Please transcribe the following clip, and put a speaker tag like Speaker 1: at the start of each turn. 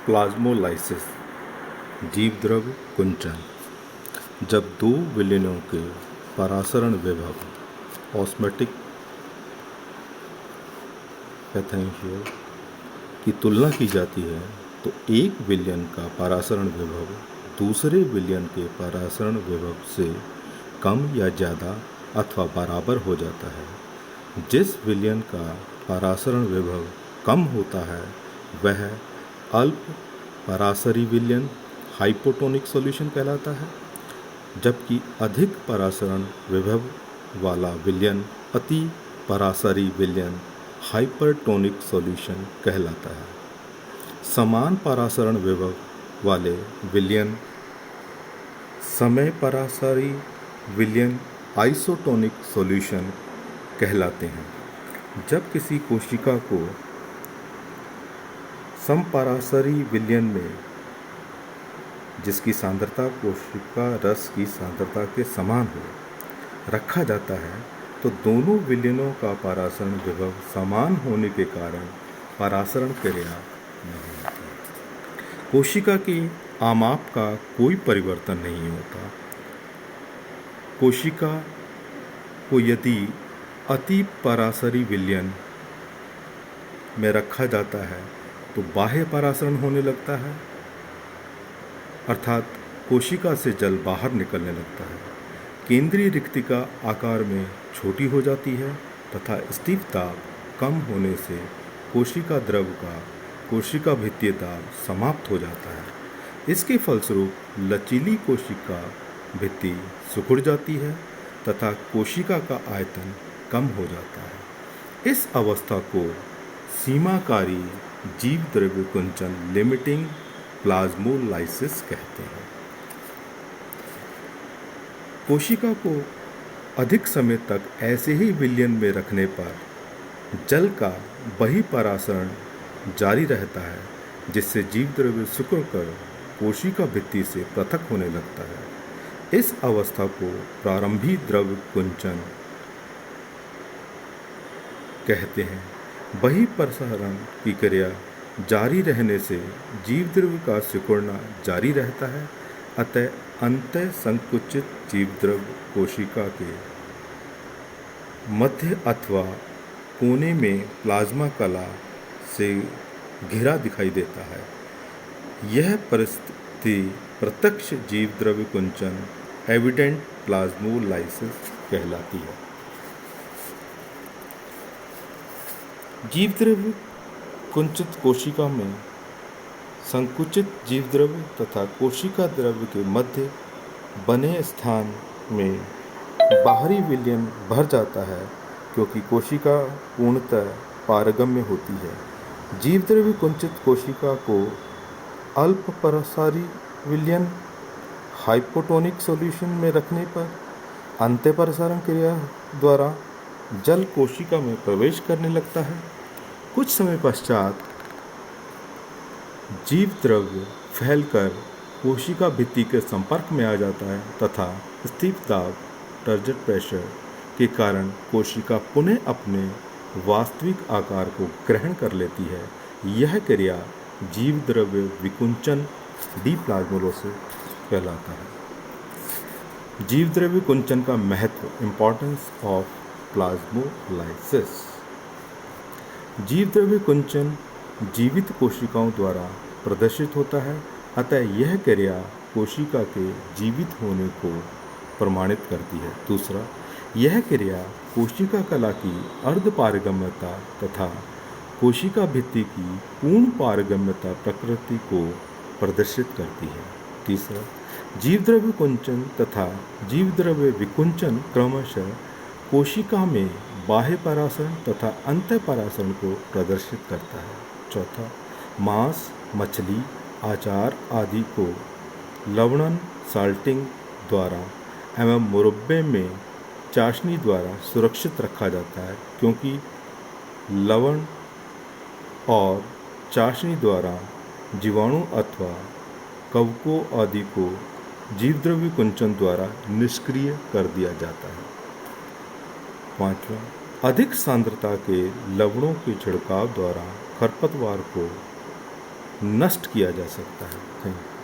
Speaker 1: Plasmolysis, जीवद्रव्य कुंचन। जब दो विलयनों के परासरण विभव ऑस्मोटिक पोटेंशियल की तुलना की जाती है तो एक विलयन का परासरण विभव दूसरे विलयन के परासरण विभव से कम या ज़्यादा अथवा बराबर हो जाता है। जिस विलयन का परासरण विभव कम होता है वह अल्प परासरी विलयन हाइपोटोनिक सॉल्यूशन कहलाता है, जबकि अधिक परासरण विभव वाला विलयन अति परासरी विलयन हाइपरटोनिक सॉल्यूशन कहलाता है। समान परासरण विभव वाले विलयन समय परासरी विलयन आइसोटोनिक सॉल्यूशन कहलाते हैं। जब किसी कोशिका को समपरासरी विलयन में, जिसकी सांद्रता कोशिका रस की सांद्रता के समान हो, रखा जाता है तो दोनों विलयनों का परासरण विभव समान होने के कारण परासरण क्रिया नहीं होती। कोशिका की आमाप का कोई परिवर्तन नहीं होता। कोशिका को यदि अति परासरी विलयन में रखा जाता है तो बाह्य परासरण होने लगता है, अर्थात कोशिका से जल बाहर निकलने लगता है। केंद्रीय रिक्तिका आकार में छोटी हो जाती है तथा स्थिर दाब कम होने से कोशिका द्रव का कोशिका भित्तीय दाब समाप्त हो जाता है। इसके फलस्वरूप लचीली कोशिका भित्ति सिकुड़ जाती है तथा कोशिका का आयतन कम हो जाता है। इस अवस्था को सीमाकारी जीवद्रव्य कुंचन लिमिटिंग प्लाज्मोलाइसिस कहते हैं। कोशिका को अधिक समय तक ऐसे ही विलयन में रखने पर जल का बहिर्परासरण जारी रहता है, जिससे जीवद्रव्य सिकुड़ कर कोशिका भित्ति से पृथक होने लगता है। इस अवस्था को प्रारंभिक द्रव्य कुंचन कहते हैं। बहिर्प्रसारण की क्रिया जारी रहने से जीवद्रव्य का सिकुड़ना जारी रहता है, अतः अंतः संकुचित जीवद्रव्य कोशिका के मध्य अथवा कोने में प्लाज्मा कला से घिरा दिखाई देता है। यह परिस्थिति प्रत्यक्ष जीवद्रव्य कुंचन एविडेंट प्लाज्मोलाइसिस कहलाती है। जीवद्रव्य कुंचित कोशिका में संकुचित जीवद्रव्य तथा कोशिका द्रव्य के मध्य बने स्थान में बाहरी विलयन भर जाता है, क्योंकि कोशिका पूर्णतः पारगम्य होती है। जीवद्रव्य कुंचित कोशिका को अल्प परासरी विलयन हाइपोटोनिक सॉल्यूशन में रखने पर अंतःपरासरण क्रिया द्वारा जल कोशिका में प्रवेश करने लगता है। कुछ समय पश्चात जीवद्रव्य फैलकर कोशिका भित्ति के संपर्क में आ जाता है तथा स्थिर दाब टारगेट प्रेशर के कारण कोशिका पुनः अपने वास्तविक आकार को ग्रहण कर लेती है। यह क्रिया जीवद्रव्य विकुंचन डीप्लाज्मोलाइसिस कहलाता है। जीवद्रव्य कुंचन का महत्व, इम्पोर्टेंस ऑफ प्लाज्मोलाइसिस। जीवद्रव्य कुंचन जीवित कोशिकाओं द्वारा प्रदर्शित होता है, अतः यह क्रिया कोशिका के जीवित होने को प्रमाणित करती है। दूसरा, यह क्रिया कोशिका कला की अर्धपारगम्यता तथा कोशिका भित्ति की पूर्ण पारगम्यता प्रकृति को प्रदर्शित करती है। तीसरा, जीवद्रव्य कुंचन तथा जीवद्रव्य विकुंचन क्रमशः कोशिका में बाह्य परासरण तथा अंतःपरासरण को प्रदर्शित करता है। चौथा, मांस, मछली, अचार आदि को लवणन साल्टिंग द्वारा एवं मुरब्बे में चाशनी द्वारा सुरक्षित रखा जाता है, क्योंकि लवण और चाशनी द्वारा जीवाणु अथवा कवकों आदि को जीवद्रव्य कुंचन द्वारा निष्क्रिय कर दिया जाता है। पांचवा, अधिक सांद्रता के लवणों के छिड़काव द्वारा खरपतवार को नष्ट किया जा सकता है। Thank you.